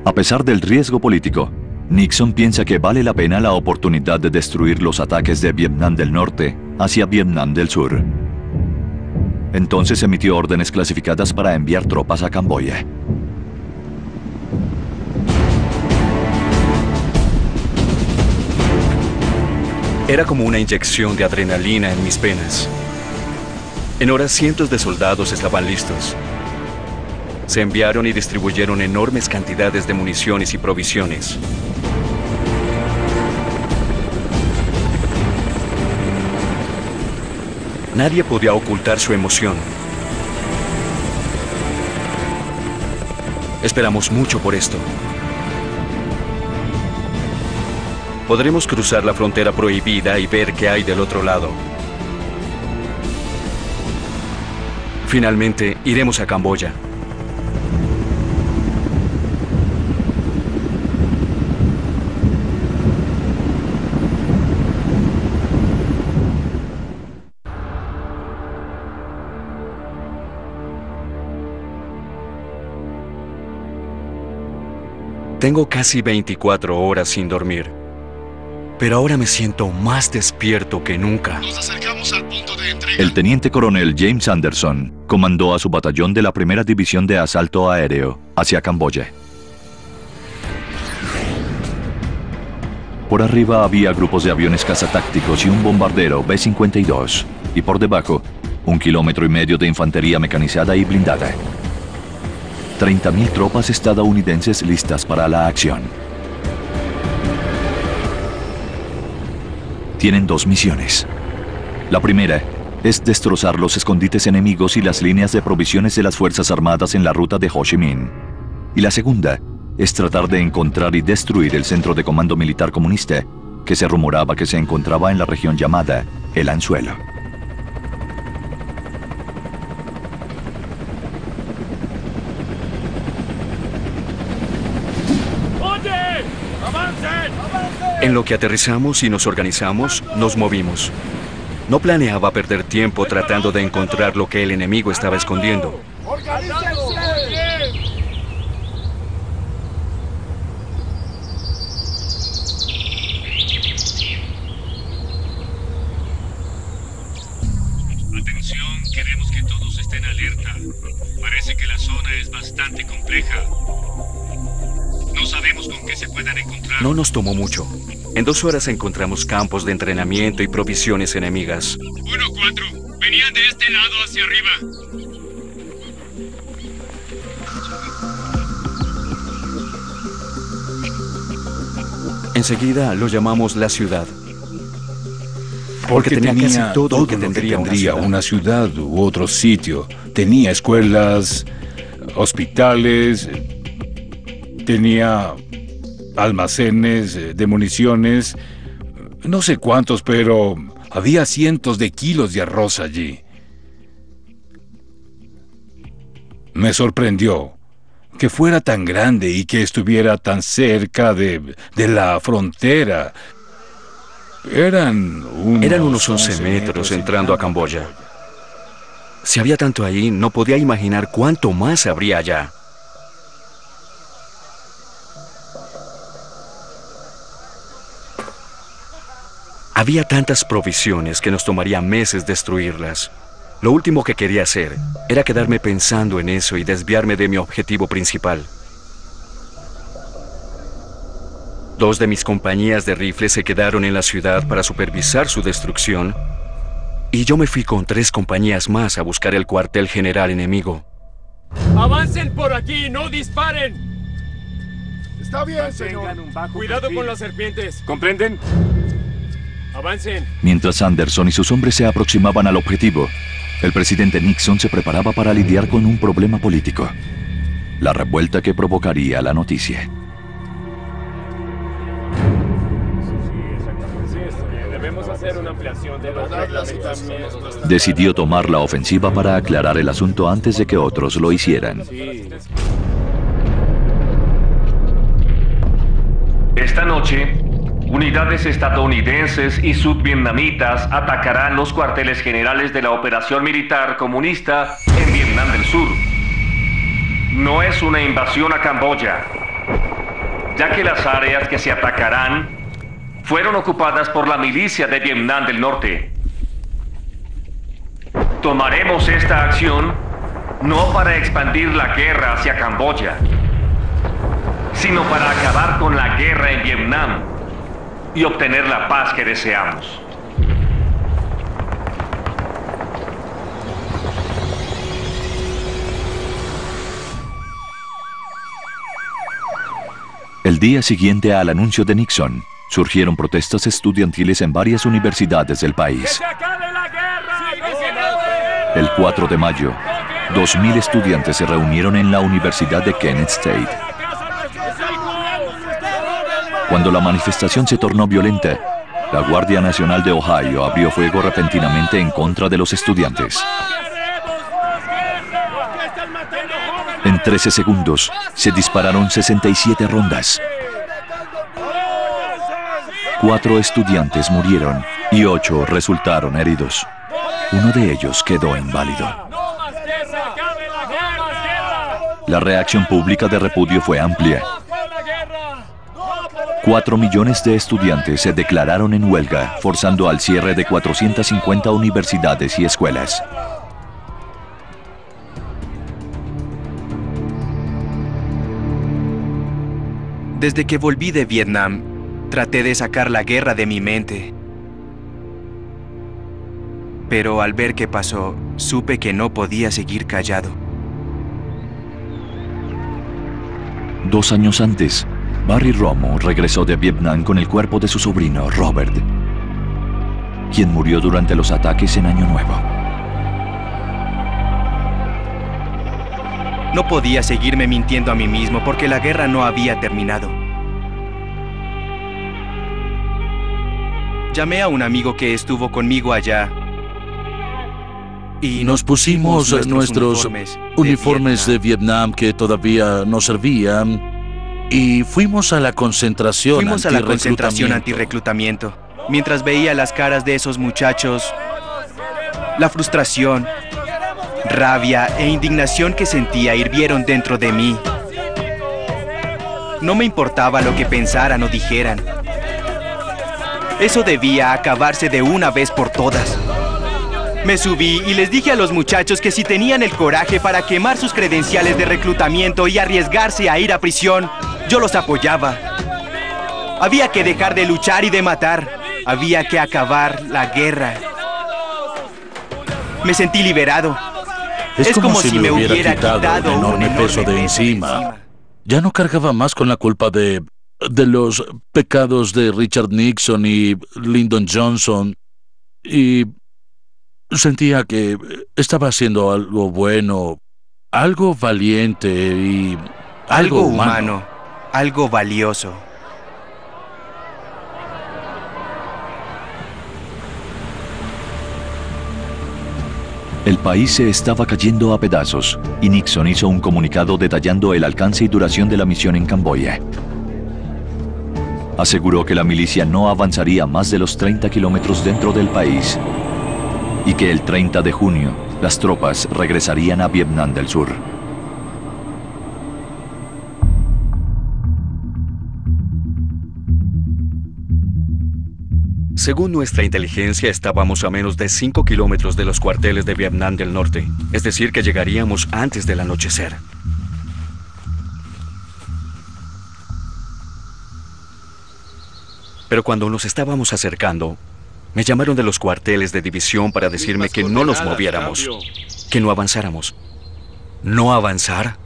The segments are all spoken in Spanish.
A pesar del riesgo político, Nixon piensa que vale la pena la oportunidad de destruir los ataques de Vietnam del Norte hacia Vietnam del Sur. Entonces emitió órdenes clasificadas para enviar tropas a Camboya. Era como una inyección de adrenalina en mis venas. En horas cientos de soldados estaban listos. Se enviaron y distribuyeron enormes cantidades de municiones y provisiones. Nadie podía ocultar su emoción. Esperamos mucho por esto. Podremos cruzar la frontera prohibida y ver qué hay del otro lado. Finalmente, iremos a Camboya. Tengo casi 24 horas sin dormir, pero ahora me siento más despierto que nunca. Nos acercamos al punto de entrega. El teniente coronel James Anderson comandó a su batallón de la Primera División de Asalto Aéreo hacia Camboya. Por arriba había grupos de aviones cazatácticos y un bombardero B-52, y por debajo, 1,5 kilómetros de infantería mecanizada y blindada. 30.000 tropas estadounidenses listas para la acción. Tienen 2 misiones. La primera es destrozar los escondites enemigos y las líneas de provisiones de las Fuerzas Armadas en la ruta de Ho Chi Minh. Y la segunda es tratar de encontrar y destruir el centro de comando militar comunista que se rumoraba que se encontraba en la región llamada El Anzuelo. En lo que aterrizamos y nos organizamos, nos movimos. No planeaba perder tiempo tratando de encontrar lo que el enemigo estaba escondiendo. Atención, queremos que todos estén alerta. Parece que la zona es bastante compleja. No sabemos con qué se puedan encontrar. No nos tomó mucho. En 2 horas encontramos campos de entrenamiento y provisiones enemigas. 1-4, venían de este lado hacia arriba. Enseguida lo llamamos la ciudad. Porque tenía casi todo lo que tendría una ciudad u otro sitio. Tenía escuelas, hospitales, tenía almacenes de municiones, no sé cuántos, pero había cientos de kilos de arroz allí. Me sorprendió que fuera tan grande y que estuviera tan cerca de la frontera. Eran unos 11 metros entrando a Camboya. Si había tanto ahí, no podía imaginar cuánto más habría allá. Había tantas provisiones que nos tomaría meses destruirlas. Lo último que quería hacer era quedarme pensando en eso y desviarme de mi objetivo principal. 2 de mis compañías de rifles se quedaron en la ciudad para supervisar su destrucción, y yo me fui con 3 compañías más a buscar el cuartel general enemigo. ¡Avancen por aquí! ¡No disparen! Está bien, señor. Cuidado con las serpientes. ¿Comprenden? ¡Avancen! Mientras Anderson y sus hombres se aproximaban al objetivo, el presidente Nixon se preparaba para lidiar con un problema político: la revuelta que provocaría la noticia. Debemos hacer una ampliación de los reglamentos. Decidió tomar la ofensiva para aclarar el asunto antes de que otros lo hicieran. Esta noche, unidades estadounidenses y sudvietnamitas atacarán los cuarteles generales de la operación militar comunista en Vietnam del Sur. No es una invasión a Camboya, ya que las áreas que se atacarán fueron ocupadas por la milicia de Vietnam del Norte. Tomaremos esta acción no para expandir la guerra hacia Camboya, sino para acabar con la guerra en Vietnam y obtener la paz que deseamos. El día siguiente al anuncio de Nixon, surgieron protestas estudiantiles en varias universidades del país. El 4 de mayo, 2.000 estudiantes se reunieron en la Universidad de Kent State. Cuando la manifestación se tornó violenta, la Guardia Nacional de Ohio abrió fuego repentinamente en contra de los estudiantes. En 13 segundos, se dispararon 67 rondas. 4 estudiantes murieron y 8 resultaron heridos. Uno de ellos quedó inválido. La reacción pública de repudio fue amplia. 4 millones de estudiantes se declararon en huelga, forzando al cierre de 450 universidades y escuelas. Desde que volví de Vietnam, traté de sacar la guerra de mi mente. Pero al ver qué pasó, supe que no podía seguir callado. 2 años antes, Barry Romo regresó de Vietnam con el cuerpo de su sobrino, Robert, quien murió durante los ataques en Año Nuevo. No podía seguirme mintiendo a mí mismo porque la guerra no había terminado. Llamé a un amigo que estuvo conmigo allá y nos pusimos nuestros uniformes de Vietnam que todavía nos servían y fuimos a la concentración antirreclutamiento. Mientras veía las caras de esos muchachos, la frustración, rabia e indignación que sentía hirvieron dentro de mí. No me importaba lo que pensaran o dijeran. Eso debía acabarse de una vez por todas. Me subí y les dije a los muchachos que si tenían el coraje para quemar sus credenciales de reclutamiento y arriesgarse a ir a prisión, yo los apoyaba. Había que dejar de luchar y de matar. Había que acabar la guerra. Me sentí liberado. Es como si me hubiera quitado un enorme peso de encima. Ya no cargaba más con la culpa de los pecados de Richard Nixon y Lyndon Johnson. Y sentía que estaba haciendo algo bueno, algo valiente y algo humano, algo valioso. El país se estaba cayendo a pedazos y Nixon hizo un comunicado detallando el alcance y duración de la misión en Camboya. Aseguró que la milicia no avanzaría más de los 30 kilómetros dentro del país y que el 30 de junio las tropas regresarían a Vietnam del Sur. Según nuestra inteligencia, estábamos a menos de 5 kilómetros de los cuarteles de Vietnam del Norte, es decir, que llegaríamos antes del anochecer. Pero cuando nos estábamos acercando, me llamaron de los cuarteles de división para decirme que no nos moviéramos, que no avanzáramos. ¿No avanzar?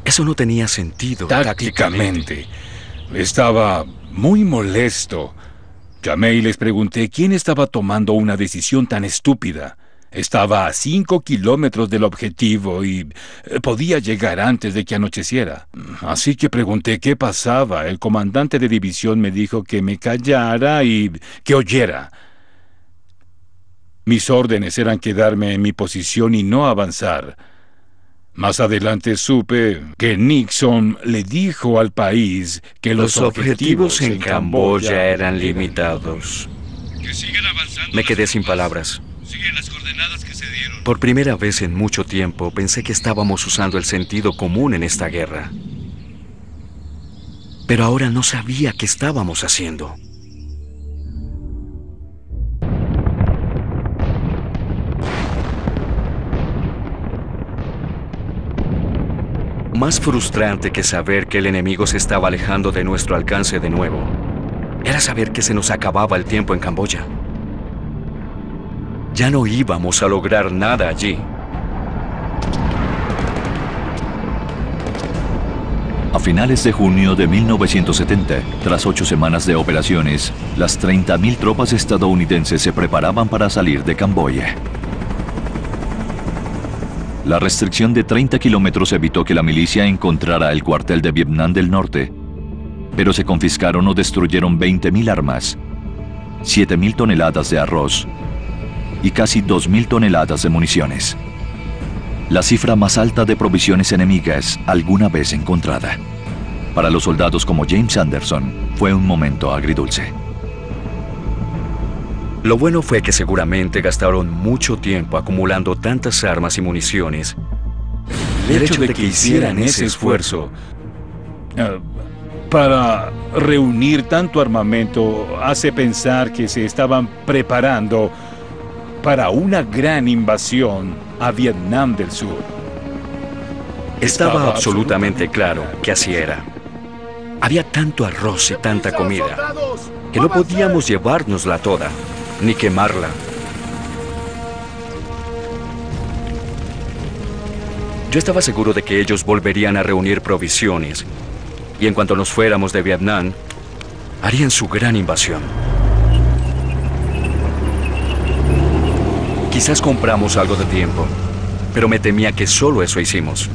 Eso no tenía sentido. Tácticamente. Estaba muy molesto. Llamé y les pregunté quién estaba tomando una decisión tan estúpida. Estaba a 5 kilómetros del objetivo y podía llegar antes de que anocheciera. Así que pregunté qué pasaba. El comandante de división me dijo que me callara y que oyera. Mis órdenes eran quedarme en mi posición y no avanzar. Más adelante supe que Nixon le dijo al país que los objetivos en Camboya eran limitados. Me quedé sin palabras. Sigue las coordenadas que se dieron. Por primera vez en mucho tiempo pensé que estábamos usando el sentido común en esta guerra. Pero ahora no sabía qué estábamos haciendo. Más frustrante que saber que el enemigo se estaba alejando de nuestro alcance de nuevo, era saber que se nos acababa el tiempo en Camboya. Ya no íbamos a lograr nada allí. A finales de junio de 1970, tras 8 semanas de operaciones, las 30.000 tropas estadounidenses se preparaban para salir de Camboya. La restricción de 30 kilómetros evitó que la milicia encontrara el cuartel de Vietnam del Norte, pero se confiscaron o destruyeron 20.000 armas, 7.000 toneladas de arroz y casi 2.000 toneladas de municiones. La cifra más alta de provisiones enemigas alguna vez encontrada. Para los soldados como James Anderson, fue un momento agridulce. Lo bueno fue que seguramente gastaron mucho tiempo acumulando tantas armas y municiones. El hecho de que hicieran ese esfuerzo para reunir tanto armamento hace pensar que se estaban preparando para una gran invasión a Vietnam del Sur. Estaba absolutamente claro que así era. Había tanto arroz y tanta comida que no podíamos llevárnosla toda, ni quemarla. Yo estaba seguro de que ellos volverían a reunir provisiones, y en cuanto nos fuéramos de Vietnam, harían su gran invasión. Quizás compramos algo de tiempo, pero me temía que solo eso hicimos.